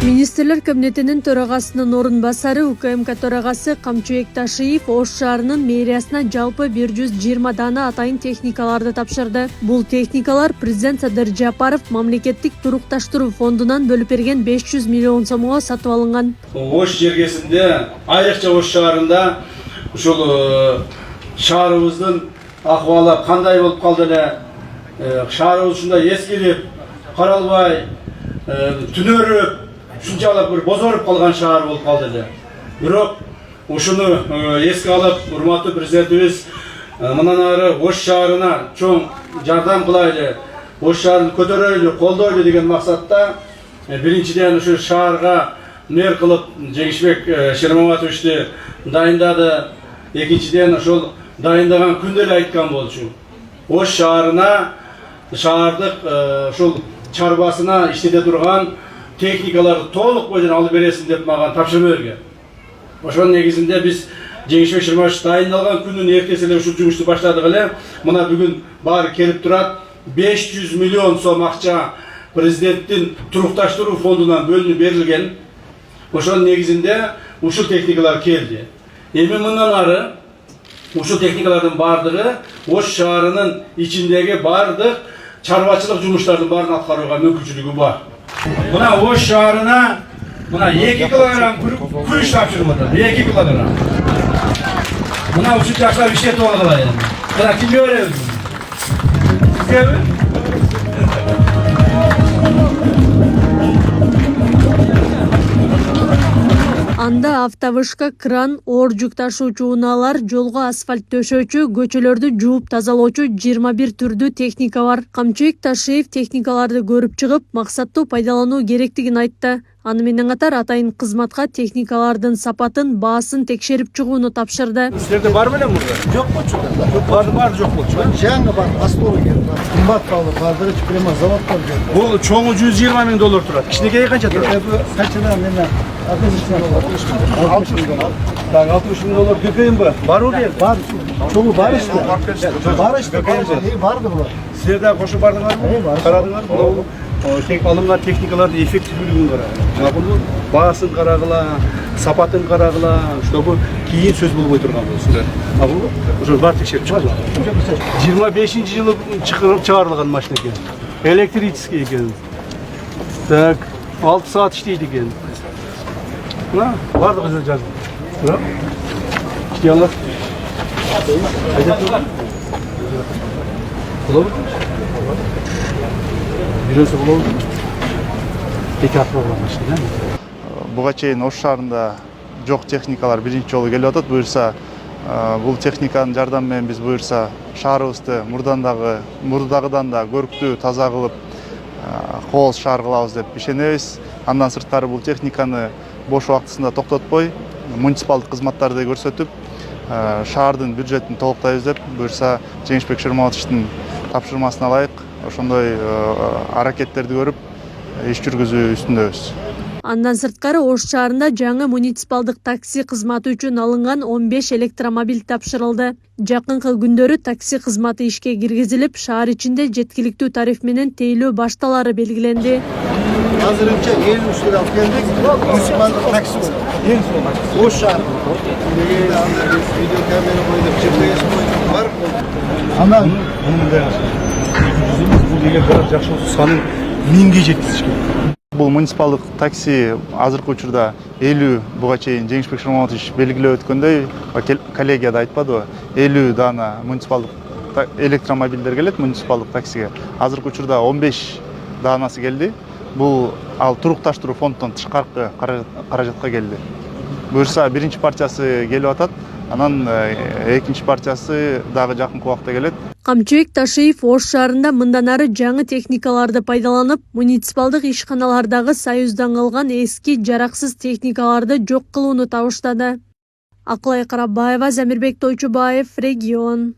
Министрлер кабинетинин төрагасынын орун басары УКМК төрагасы Камчыбек Ташиев Ош шаарынын мэриясына жалпы 120 дана атайын техникаларды тапшырды. Бул техникалар президент Садыр Жапаров мамлекеттик турукташтыруу фондунан бөлүп берген 500 миллион сомго сатып алынган. Ош жергесинде, айрыкча Ош шаарында ушул шаарыбыздын акыбалы кандай болуп калды эле, шаарыбыз ушундай эскирип, каралбай, түнөрүп, ушунчалык бир бозоруп калган шаар болуп калды эле. Бирок ушуну эске алып, урматтуу президентибиз мындан ары Ош шаарына чоң жардам кылайлы, Ош шаарын көтөрөйлү, колдойлу деген максатта биринчиден ушу шаарга мэр кылып Жеңишбек Шермаматовичти дайындады. Экинчиден ошол дайындаган күндө эле айткан болчу. Ош шаарына, шаардык ушул чарбасына иштете турган техникаларды толук бойдон алып бересиң деп мага тапшырма берген. Ошонун негизинде биз Жеңишбек Шермаматович дайындалган күнүн эртеси эле ушул жумушту баштадык эле. Мына бүгүн баары келип турат. 500 миллион сом акча президенттин турукташтыруу фондунан бөлүнүп берилген. Ошонун негизинде ушул техникалар келди. Эми мындан ары ушул техникалардын бардыгы Ош шаарынын ичиндеги бардык чарбачылык жумуштардын баарын аткарууга мүмкүнчүлүгү бар. Мына Ош шаарына мына 2 килограмм күрүч тапшырылды. 2 килограмм. Мына ушул жаштар иштетип алгыла эми. Мына кимге беребиз? Сизгеби? Анда автовышка, кран, оор жүк ташуучу унаалар, жолго асфальт төшөөчү, көчөлөрдү жууп тазалоочу 21 түрдүү техника бар. Камчыбек Ташиев техникаларды көрүп чыгып, максаттуу пайдалануу керектигин айтты. Аны менен катар атайын кызматка техникалардын сапатын, баасын текшерип чыгууну тапшырды. Силерде бар белем мурда? Жок болчу. Бар жок болчу. Жаңы бар, астолы келди. Кымбат калды, бардыры прямо заводтан келди. Бул чоңу 120 миң доллар турат. Кичинекейи канча турат? Качана менен 60 миң доллар. Так, 60 миң доллар көпөйүнбү? Барбы бер? Бар. Чоңу бар иште. Бар иште. Барды булар. Силерде кошо бардыңарбы? Бар. Карадыңарбы? Тек алынган техникалардын эффективдүүлүгүн карагыла. Баасын карагыла, сапатын карагыла, чтобы кийин сөз болбой турган болсун. Бул ошо бар текшерип чыгыла. 25-жылы чыгарылган машина экен. Электрический экен. Так, 6 саат иштейт экен. Мына бардыгы жазылган. Тура. Иштей алат. Болобу? Бирөөсү болобу? Эки атылган машина. Буга чейин Ош шаарында жок техникалар биринчи жолу келип атат. Буюрса, бул техниканын жардамы менен биз буюрса шаарыбызды мурдагыдан да көрктүү, таза кылып, кооз шаар кылабыз деп ишенебиз. Андан сырткары бул техниканы бош убактысында токтотпой, муниципалдык кызматтарды көрсөтүп, шаардын бюджетин толуктайбыз деп буюрса Жеңишбек Шермаматовичтин тапшырмасына ылайык ошондой аракеттерди көрүп иш жүргүзүү үстүндөбүз. Андан сырткары Ош шаарында жаңы муниципалдык такси кызматы үчүн алынган 15 электромобиль тапшырылды. Жакынкы күндөрү такси кызматы ишке киргизилип, шаар ичинде жеткиликтүү тариф менен тейлөө башталары белгиленди. Азырынча 53 лира алып келдик. Муниципалдык такси бар. Ош шаар. Видео камера коюп, GPS коюп бар. Анан Бул деген бир жакшы болсо санын 1000ге жеткизиш керек. Бул муниципалдык такси азыркы учурда 50 буга чейин Жеңишбек Шермаматович белгилеп өткөндөй, коллегияда айтпадыбы, 50 дана муниципалдык электромобилдер келет муниципалдык таксиге. Азыркы учурда 15 данасы келди. Бул ал турукташтыруу фонддон тышкаркы каражатка келди. Буюрса биринчи партиясы келип атат, анан экинчи партиясы дагы жакынкы убакта келет. Камчыбек Ташиев Ош шаарында мындан ары жаңы техникаларды пайдаланып, муниципалдык ишканалардагы союздан калган эски жараксыз техникаларды жок кылууну табыштады. Акылай Карабаева, Замирбек Тойчубаев, Регион.